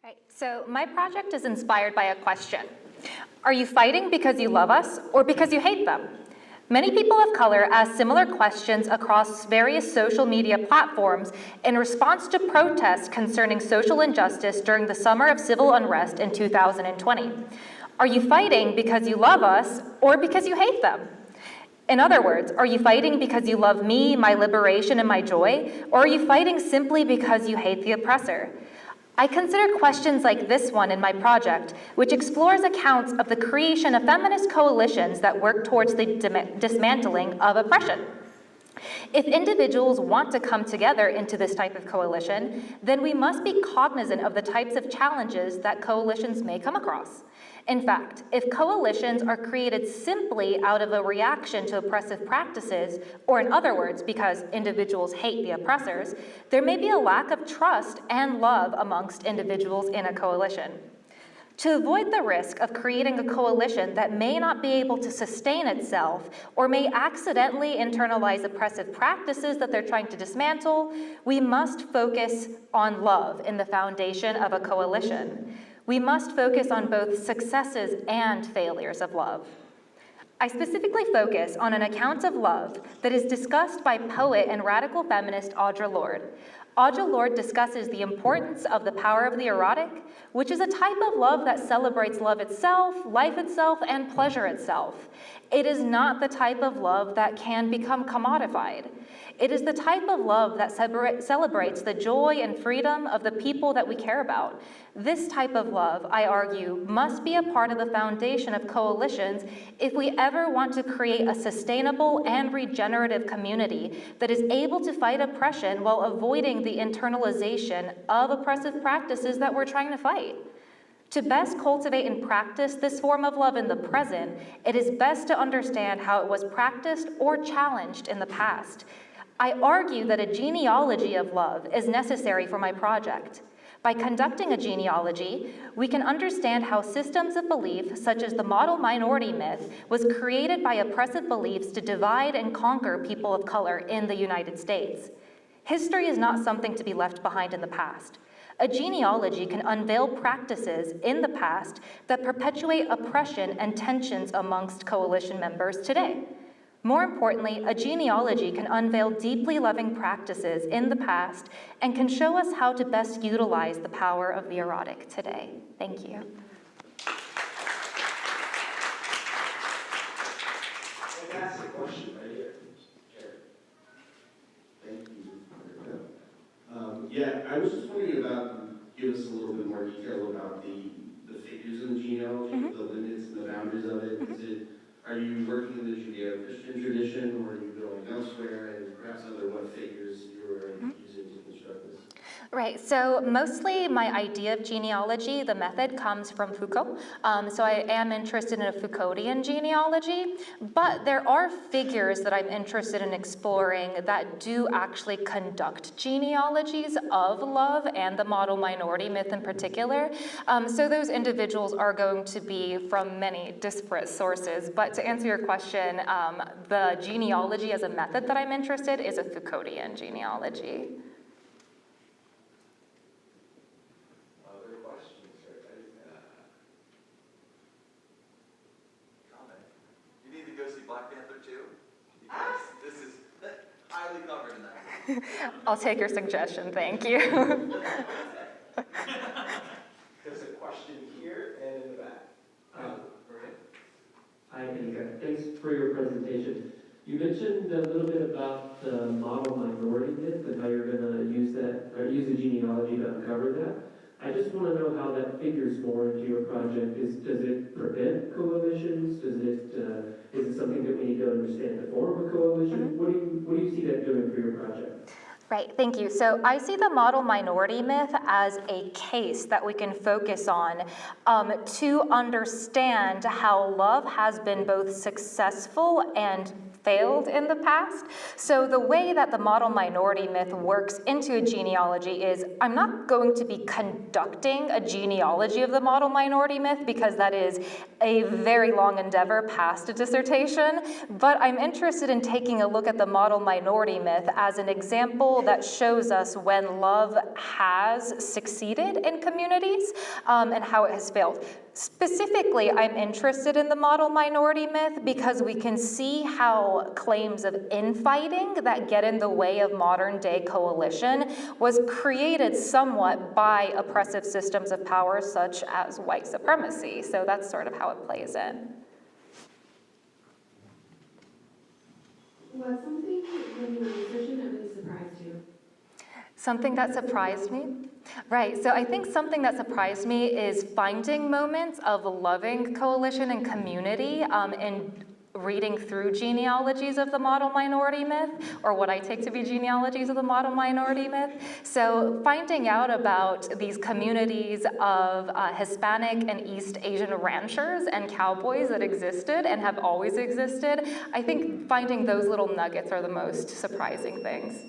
Right, so my project is inspired by a question. Are you fighting because you love us or because you hate them? Many people of color ask similar questions across various social media platforms in response to protests concerning social injustice during the summer of civil unrest in 2020. Are you fighting because you love us or because you hate them? In other words, are you fighting because you love me, my liberation, and my joy, or are you fighting simply because you hate the oppressor? I consider questions like this one in my project, which explores accounts of the creation of feminist coalitions that work towards the dismantling of oppression. If individuals want to come together into this type of coalition, then we must be cognizant of the types of challenges that coalitions may come across. In fact, if coalitions are created simply out of a reaction to oppressive practices, or in other words, because individuals hate the oppressors, there may be a lack of trust and love amongst individuals in a coalition. To avoid the risk of creating a coalition that may not be able to sustain itself or may accidentally internalize oppressive practices that they're trying to dismantle, we must focus on love in the foundation of a coalition. We must focus on both successes and failures of love. I specifically focus on an account of love that is discussed by poet and radical feminist Audre Lorde. Audre Lorde discusses the importance of the power of the erotic, which is a type of love that celebrates love itself, life itself, and pleasure itself. It is not the type of love that can become commodified. It is the type of love that celebrates the joy and freedom of the people that we care about. This type of love, I argue, must be a part of the foundation of coalitions if we ever want to create a sustainable and regenerative community that is able to fight oppression while avoiding the internalization of oppressive practices that we're trying to fight. To best cultivate and practice this form of love in the present, it is best to understand how it was practiced or challenged in the past. I argue that a genealogy of love is necessary for my project. By conducting a genealogy, we can understand how systems of belief, such as the model minority myth, was created by oppressive beliefs to divide and conquer people of color in the United States. History is not something to be left behind in the past. A genealogy can unveil practices in the past that perpetuate oppression and tensions amongst coalition members today. More importantly, a genealogy can unveil deeply loving practices in the past and can show us how to best utilize the power of the erotic today. Thank you. Can I ask a question right here? Thank you. I was just wondering give us a little bit more detail about the figures in the genealogy, the limits and the boundaries of it. Are you working in the Judeo-Christian tradition, or are you going elsewhere, and perhaps what figures you are using to construct this? Right, so mostly my idea of genealogy, the method, comes from Foucault. So I am interested in a Foucauldian genealogy, but there are figures that I'm interested in exploring that do actually conduct genealogies of love and the model minority myth in particular. So those individuals are going to be from many disparate sources. But to answer your question, the genealogy as a method that I'm interested in is a Foucauldian genealogy. Black Panther 2? Because this is highly covered in that. I'll take your suggestion, thank you. There's a question here and in the back. Hi, Erika. Thanks for your presentation. You mentioned a little bit about the model minority myth and how you're going to use that, or use a genealogy to uncover that. I just want to know how that figures more into your project. Does it prevent coalitions? Is it something that we need to understand to form a coalition? What do you see that doing for your project? Right, thank you. So I see the model minority myth as a case that we can focus on to understand how love has been both successful and failed in the past. So the way that the model minority myth works into a genealogy is I'm not going to be conducting a genealogy of the model minority myth because that is a very long endeavor past a dissertation, but I'm interested in taking a look at the model minority myth as an example that shows us when love has succeeded in communities and how it has failed. Specifically, I'm interested in the model minority myth because we can see how claims of infighting that get in the way of modern day coalition was created somewhat by oppressive systems of power such as white supremacy. So that's sort of how it plays in. What's something when you were researching that really surprised you? Something that surprised me? Right, so I think something that surprised me is finding moments of loving coalition and community in reading through genealogies of the model minority myth, or what I take to be genealogies of the model minority myth. So finding out about these communities of Hispanic and East Asian ranchers and cowboys that existed and have always existed, I think finding those little nuggets are the most surprising things.